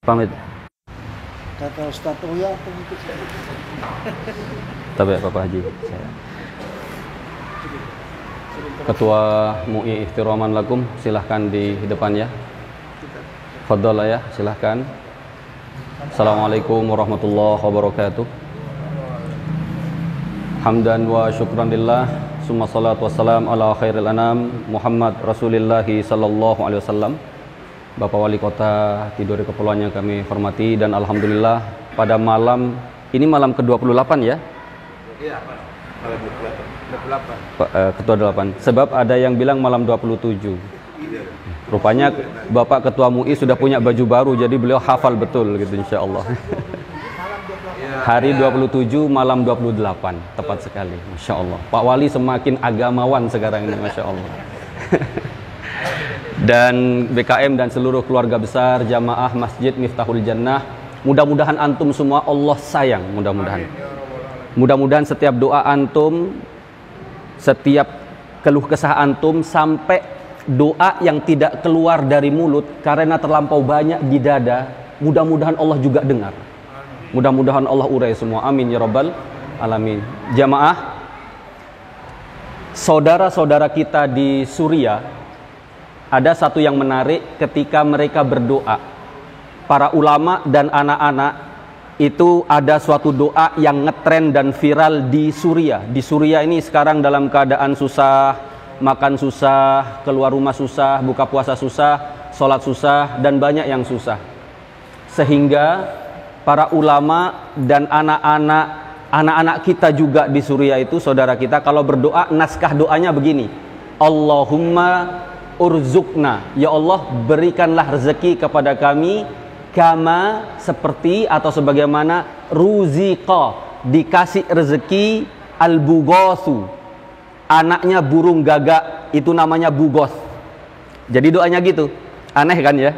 Pamit. Kata Ustaz Uya pengikut saya. Tapi Bapak Haji, saya. Ketua MUI Ihtiraman Lakum, silahkan di depan ya. Fadhol ya, silahkan. Assalamualaikum warahmatullahi wabarakatuh. Hamdan wa syukran lillah, summa salatu wassalam ala khairil anam Muhammad Rasulillahi sallallahu alaihi wasallam. Bapak Wali Kota Tidore Kepulauan yang kami hormati, dan alhamdulillah pada malam ini malam ke-28 ya? Iya, malam 28. Ketua 8. Sebab ada yang bilang malam 27. Rupanya Bapak Ketua MUI sudah punya baju baru, jadi beliau hafal betul gitu insyaallah. Hari 27 malam 28, tepat sekali. Masya Allah. Pak Wali semakin agamawan sekarang ini, Masya Allah. Dan BKM dan seluruh keluarga besar jamaah Masjid Miftahul Jannah, mudah-mudahan antum semua Allah sayang, mudah-mudahan setiap doa antum, setiap keluh kesah antum, sampai doa yang tidak keluar dari mulut karena terlampau banyak di dada, mudah-mudahan Allah juga dengar, mudah-mudahan Allah urai semua, amin ya rabbal alamin. Jamaah, saudara-saudara kita di Suriah, ada satu yang menarik ketika mereka berdoa. Para ulama dan anak-anak itu ada suatu doa yang ngetren dan viral di Suriah. Di Suriah ini sekarang dalam keadaan susah, makan susah, keluar rumah susah, buka puasa susah, sholat susah, dan banyak yang susah. Sehingga para ulama dan anak-anak kita juga di Suriah itu, saudara kita, kalau berdoa, naskah doanya begini: Allahumma urzukna, ya Allah berikanlah rezeki kepada kami, kama, seperti atau sebagaimana, ruziqa, dikasih rezeki, al-bughathu, anaknya burung gagak, itu namanya bugoth. Jadi doanya gitu, aneh kan ya?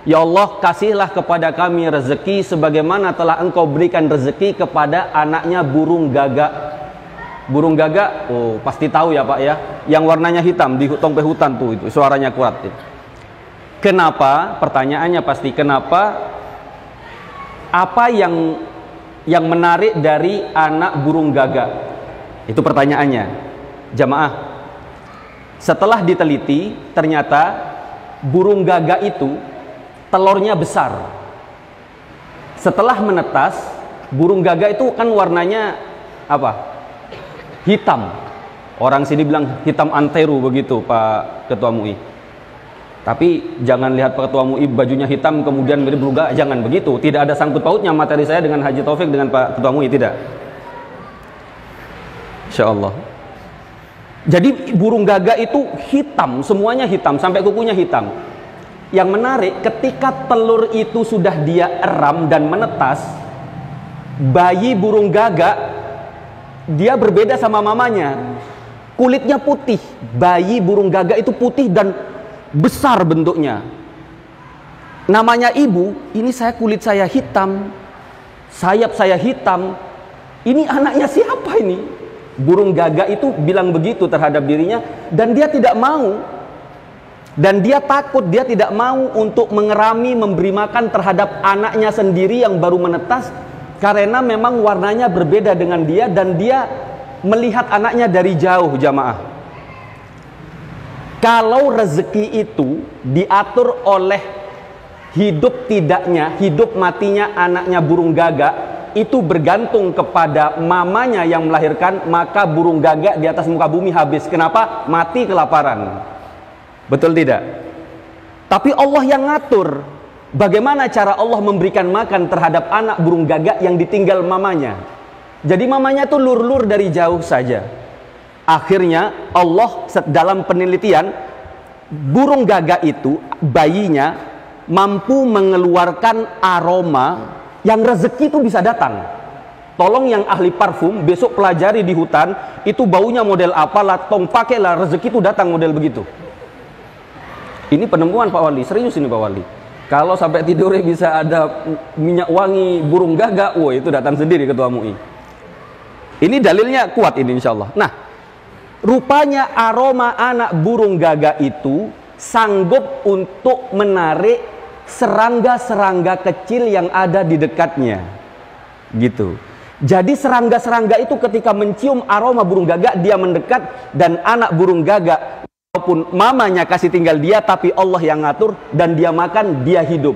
Ya Allah kasihlah kepada kami rezeki sebagaimana telah engkau berikan rezeki kepada anaknya burung gagak. Burung gagak, oh pasti tahu ya Pak ya, yang warnanya hitam di tongpe hutan tuh, itu suaranya kuat. Kenapa? Pertanyaannya pasti kenapa? Apa yang menarik dari anak burung gagak? Itu pertanyaannya. Jamaah, setelah diteliti ternyata burung gagak itu telurnya besar. Setelah menetas, burung gagak itu kan warnanya apa? Hitam. Orang sini bilang hitam anteru begitu Pak Ketua MUI. Tapi jangan lihat Pak Ketua MUI bajunya hitam kemudian mirip burung gagak, jangan begitu. Tidak ada sangkut pautnya materi saya dengan Haji Taufik dengan Pak Ketua MUI, tidak. Insya Allah. Jadi burung gagak itu hitam, semuanya hitam, sampai kukunya hitam. Yang menarik, ketika telur itu sudah dia eram dan menetas, bayi burung gagak dia berbeda sama mamanya. Kulitnya putih. Bayi burung gagak itu putih dan besar bentuknya. Namanya ibu, ini kulit saya hitam, sayap saya hitam. Ini anaknya siapa ini? Burung gagak itu bilang begitu terhadap dirinya, dan dia tidak mau. Dan dia takut, dia tidak mau untuk mengerami, memberi makan terhadap anaknya sendiri yang baru menetas, karena memang warnanya berbeda dengan dia, dan dia melihat anaknya dari jauh. Jamaah, kalau rezeki itu diatur oleh hidup tidaknya, hidup matinya anaknya burung gagak, itu bergantung kepada mamanya yang melahirkan, maka burung gagak di atas muka bumi habis. Kenapa? Mati kelaparan. Betul tidak? Tapi Allah yang ngatur. Bagaimana cara Allah memberikan makan terhadap anak burung gagak yang ditinggal mamanya? Jadi mamanya tuh lur-lur dari jauh saja. Akhirnya Allah dalam penelitian, burung gagak itu, bayinya mampu mengeluarkan aroma yang rezeki itu bisa datang. Tolong yang ahli parfum, besok pelajari di hutan, itu baunya model apa, latong pakailah, rezeki itu datang model begitu. Ini penemuan Pak Wali, serius ini Pak Wali. Kalau sampai tidurnya bisa ada minyak wangi burung gagak, wah itu datang sendiri Ketua MUI. Ini dalilnya kuat ini insya Allah. Nah, rupanya aroma anak burung gagak itu sanggup untuk menarik serangga-serangga kecil yang ada di dekatnya. Gitu. Jadi serangga-serangga itu ketika mencium aroma burung gagak, dia mendekat, dan anak burung gagak walaupun mamanya kasih tinggal dia, tapi Allah yang ngatur, dan dia makan, dia hidup.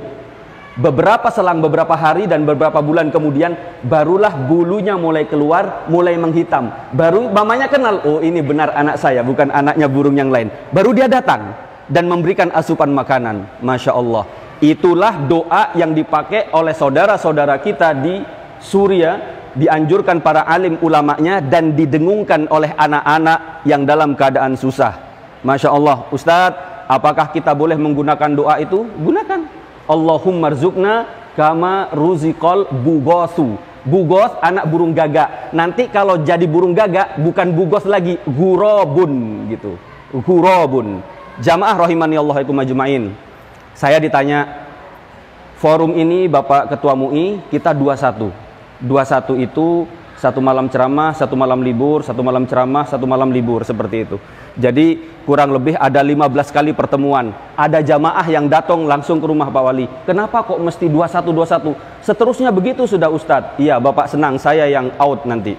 Selang beberapa hari dan beberapa bulan kemudian, barulah bulunya mulai keluar, mulai menghitam. Baru mamanya kenal, oh ini benar anak saya, bukan anaknya burung yang lain. Baru dia datang dan memberikan asupan makanan. Masya Allah. Itulah doa yang dipakai oleh saudara-saudara kita di Suriah, dianjurkan para alim ulamanya, dan didengungkan oleh anak-anak yang dalam keadaan susah. Masya Allah. Ustadz, apakah kita boleh menggunakan doa itu? Gunakan. Allahumma rzuqna kama ruziqal bugosu. Bugos anak burung gagak. Nanti kalau jadi burung gagak bukan bugos lagi, gurobun gitu. Gurobun. Jamaah rahimani Allah ikum ajmain. Saya ditanya, forum ini Bapak Ketua MUI, kita 21. 21 itu satu malam ceramah, satu malam libur, satu malam ceramah, satu malam libur, seperti itu. Jadi kurang lebih ada 15 kali pertemuan. Ada jamaah yang datang langsung ke rumah Pak Wali. Kenapa kok mesti 21? Seterusnya begitu sudah Ustadz. Iya Bapak senang, saya yang out nanti,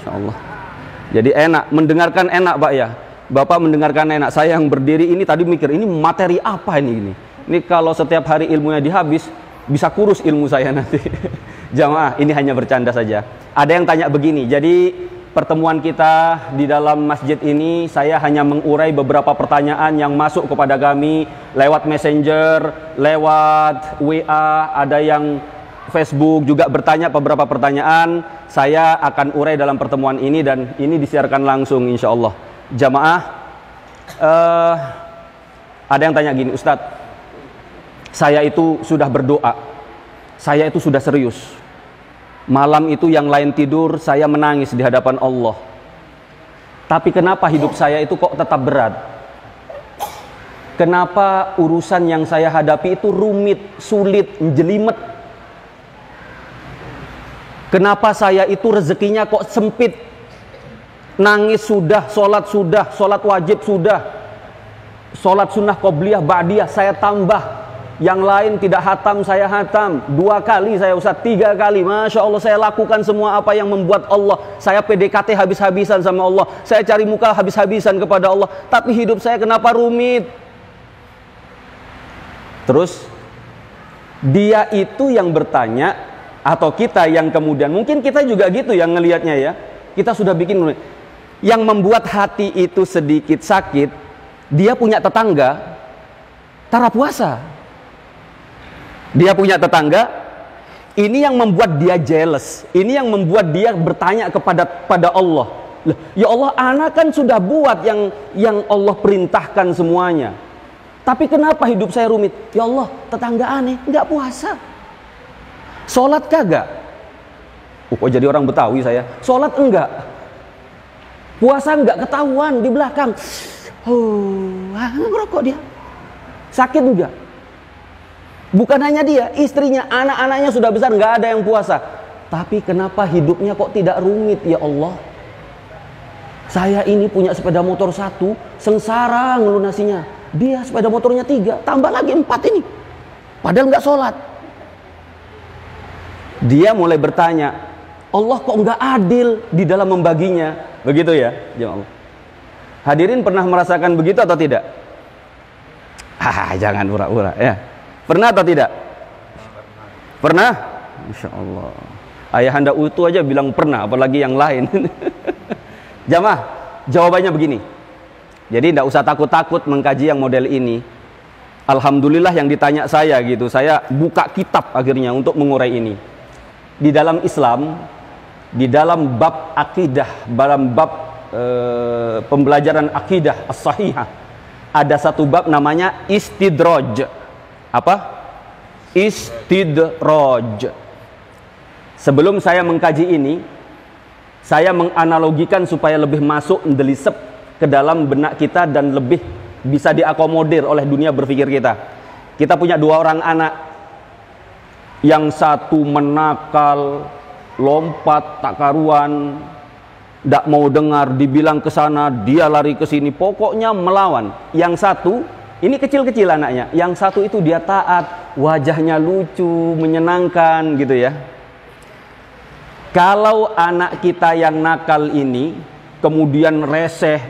Insya Allah. Jadi enak, mendengarkan enak Pak ya. Bapak mendengarkan enak. Saya yang berdiri ini tadi mikir, ini materi apa ini? Ini kalau setiap hari ilmunya dihabis, bisa kurus ilmu saya nanti. Jamaah, ini hanya bercanda saja. Ada yang tanya begini, jadi pertemuan kita di dalam masjid ini, saya hanya mengurai beberapa pertanyaan yang masuk kepada kami lewat messenger, lewat WA, ada yang Facebook juga bertanya beberapa pertanyaan. Saya akan urai dalam pertemuan ini, dan ini disiarkan langsung insya Allah. Jamaah, ada yang tanya gini, Ustadz, saya itu sudah berdoa, saya itu sudah serius. Malam itu yang lain tidur, saya menangis di hadapan Allah. Tapi kenapa hidup saya itu kok tetap berat? Kenapa urusan yang saya hadapi itu rumit, sulit, jelimet? Kenapa saya itu rezekinya kok sempit? Nangis sudah, sholat wajib sudah, sholat sunnah qobliyah, ba'diyah saya tambah. Yang lain tidak hatam, saya hatam 2 kali, saya Ustaz 3 kali. Masya Allah, saya lakukan semua apa yang membuat Allah. Saya PDKT habis-habisan sama Allah, saya cari muka habis-habisan kepada Allah. Tapi hidup saya kenapa rumit? Terus dia itu yang bertanya, atau kita yang kemudian, mungkin kita juga gitu yang ngelihatnya ya. Kita sudah bikin, yang membuat hati itu sedikit sakit, dia punya tetangga tara puasa. Dia punya tetangga, ini yang membuat dia jealous, ini yang membuat dia bertanya kepada Allah. Ya Allah, anak kan sudah buat yang Allah perintahkan semuanya, tapi kenapa hidup saya rumit? Ya Allah, tetangga aneh, nggak puasa, sholat kagak. Kok jadi orang Betawi saya? Sholat enggak, puasa enggak, ketahuan di belakang. Ngerokok dia, sakit enggak? Bukan hanya dia, istrinya, anak-anaknya sudah besar, nggak ada yang puasa. Tapi kenapa hidupnya kok tidak rumit ya Allah? Saya ini punya sepeda motor 1, sengsara ngelunasinya. Dia sepeda motornya 3, tambah lagi 4 ini. Padahal nggak sholat. Dia mulai bertanya, Allah kok nggak adil di dalam membaginya? Begitu ya, jemaah. Hadirin pernah merasakan begitu atau tidak? Jangan ura-ura ya. Pernah atau tidak? Pernah? Insya Allah. Ayahanda utuh aja bilang pernah, apalagi yang lain. Jamaah, jawabannya begini. Jadi tidak usah takut-takut mengkaji yang model ini. Alhamdulillah yang ditanya saya gitu, saya buka kitab akhirnya untuk mengurai ini. Di dalam Islam, di dalam bab akidah, dalam bab pembelajaran akidah as-sahihah, ada satu bab namanya istidraj. Apa? Istidraj. Sebelum saya mengkaji ini, saya menganalogikan supaya lebih masuk mendelisep ke dalam benak kita dan lebih bisa diakomodir oleh dunia berpikir kita. Kita punya 2 orang anak. Yang satu menakal, lompat tak karuan, tidak mau dengar, dibilang ke sana dia lari ke sini, pokoknya melawan. Yang satu, ini kecil-kecil anaknya, yang satu itu dia taat, wajahnya lucu, menyenangkan gitu ya. Kalau anak kita yang nakal ini kemudian reseh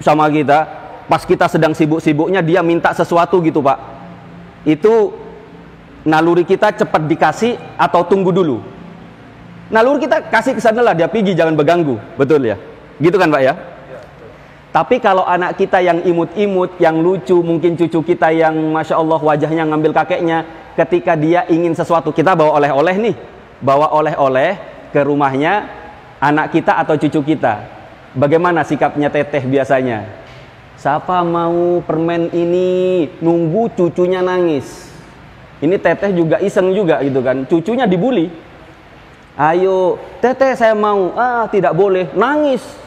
sama kita, pas kita sedang sibuk-sibuknya dia minta sesuatu gitu Pak, itu naluri kita cepat dikasih atau tunggu dulu? Naluri kita kasih ke sana lah, dia pergi, jangan berganggu, betul ya? Gitu kan Pak ya? Tapi kalau anak kita yang imut-imut, yang lucu, mungkin cucu kita yang Masya Allah wajahnya ngambil kakeknya, ketika dia ingin sesuatu, kita bawa oleh-oleh nih, bawa oleh-oleh ke rumahnya anak kita atau cucu kita. Bagaimana sikapnya teteh biasanya? Siapa mau permen ini? Nunggu cucunya nangis. Ini teteh juga iseng juga gitu kan, cucunya dibully. Ayo teteh saya mau, tidak boleh, nangis.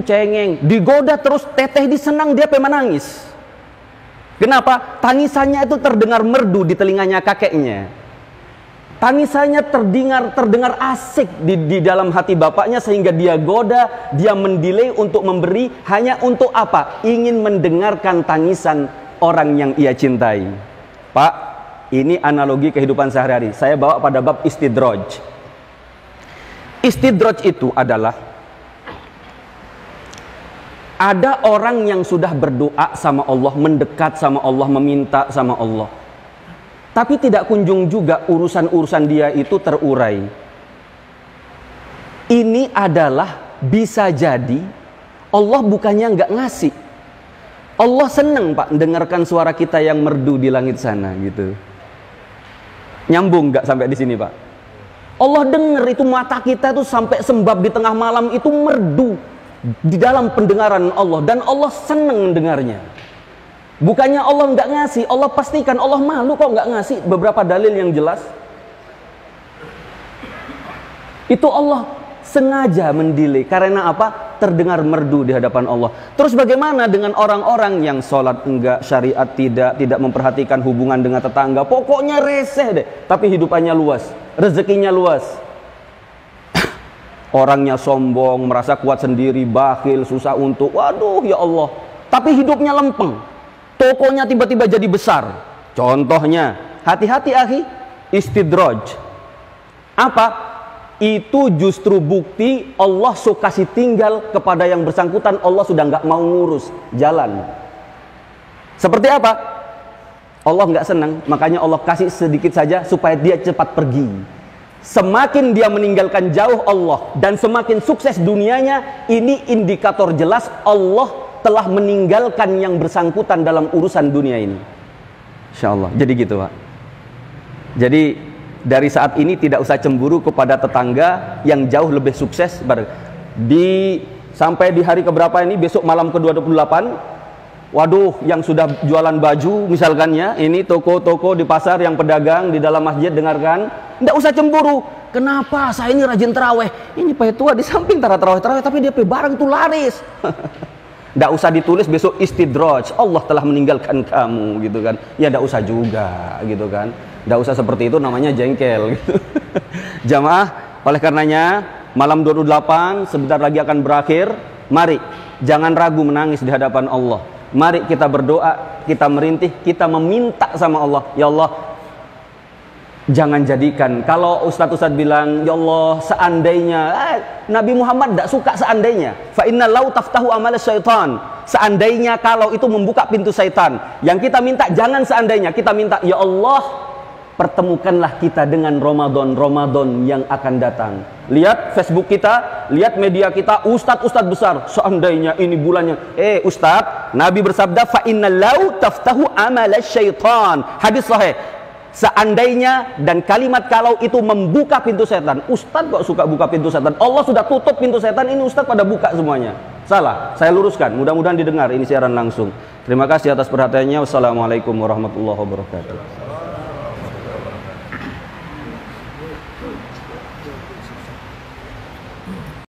Cengeng, digoda terus, teteh disenang, dia pengen nangis. Kenapa? Tangisannya itu terdengar merdu di telinganya kakeknya. Tangisannya terdengar asik di dalam hati bapaknya, sehingga dia goda, dia mendelay untuk memberi, hanya untuk apa? Ingin mendengarkan tangisan orang yang ia cintai. Pak, ini analogi kehidupan sehari-hari. Saya bawa pada bab istidraj. Istidraj itu adalah ada orang yang sudah berdoa sama Allah, mendekat sama Allah, meminta sama Allah, tapi tidak kunjung juga urusan-urusan dia itu terurai. Ini adalah bisa jadi Allah bukannya nggak ngasih. Allah seneng Pak mendengarkan suara kita yang merdu di langit sana gitu. Nyambung nggak sampai di sini Pak? Allah dengar itu, mata kita itu sampai sembab di tengah malam itu merdu di dalam pendengaran Allah, dan Allah seneng mendengarnya. Bukannya Allah nggak ngasih, Allah pastikan Allah malu kok nggak ngasih. Beberapa dalil yang jelas itu Allah sengaja mendelay. Karena apa? Terdengar merdu di hadapan Allah. Terus bagaimana dengan orang-orang yang sholat enggak, syariat tidak memperhatikan hubungan dengan tetangga, pokoknya reseh deh, tapi hidupannya luas, rezekinya luas. Orangnya sombong, merasa kuat sendiri, bakhil, susah untuk, waduh ya Allah, tapi hidupnya lempeng. Tokonya tiba-tiba jadi besar. Contohnya, hati-hati akhi, istidraj. Apa? Itu justru bukti Allah suka kasih tinggal kepada yang bersangkutan. Allah sudah nggak mau ngurus jalan. Seperti apa? Allah nggak senang, makanya Allah kasih sedikit saja supaya dia cepat pergi. Semakin dia meninggalkan jauh Allah dan semakin sukses dunianya, ini indikator jelas Allah telah meninggalkan yang bersangkutan dalam urusan dunia ini. Insya Allah. Jadi gitu Pak. Jadi dari saat ini tidak usah cemburu kepada tetangga yang jauh lebih sukses. Sampai di hari keberapa ini, besok malam ke-28, waduh, yang sudah jualan baju misalkan ya, ini toko-toko di pasar yang pedagang di dalam masjid, dengarkan, tidak usah cemburu. Kenapa saya ini rajin terawih, ini Pak tua di samping terawih, tapi dia barang itu laris. Tidak usah ditulis besok istidraj, Allah telah meninggalkan kamu gitu kan. Ya tidak usah juga gitu kan. Tidak usah seperti itu, namanya jengkel gitu. Jamaah, oleh karenanya malam 28 sebentar lagi akan berakhir. Mari jangan ragu menangis di hadapan Allah. Mari kita berdoa, kita merintih, kita meminta sama Allah. Ya Allah, jangan jadikan, kalau ustadz-ustadz bilang, ya Allah seandainya, Nabi Muhammad tidak suka seandainya. Fa inna lau taftahu amal syaitan. Seandainya kalau itu membuka pintu syaitan. Yang kita minta jangan seandainya, kita minta ya Allah pertemukanlah kita dengan Ramadan yang akan datang. Lihat Facebook kita, lihat media kita, ustadz-ustadz besar, seandainya ini bulannya. Ustadz, Nabi bersabda fa inna lau taftahu amal syaitan. Hadis sahih. Seandainya dan kalimat kalau itu membuka pintu setan. Ustadz kok suka buka pintu setan? Allah sudah tutup pintu setan, ini ustadz pada buka semuanya. Salah, saya luruskan, mudah-mudahan didengar ini siaran langsung. Terima kasih atas perhatiannya. Wassalamualaikum warahmatullahi wabarakatuh.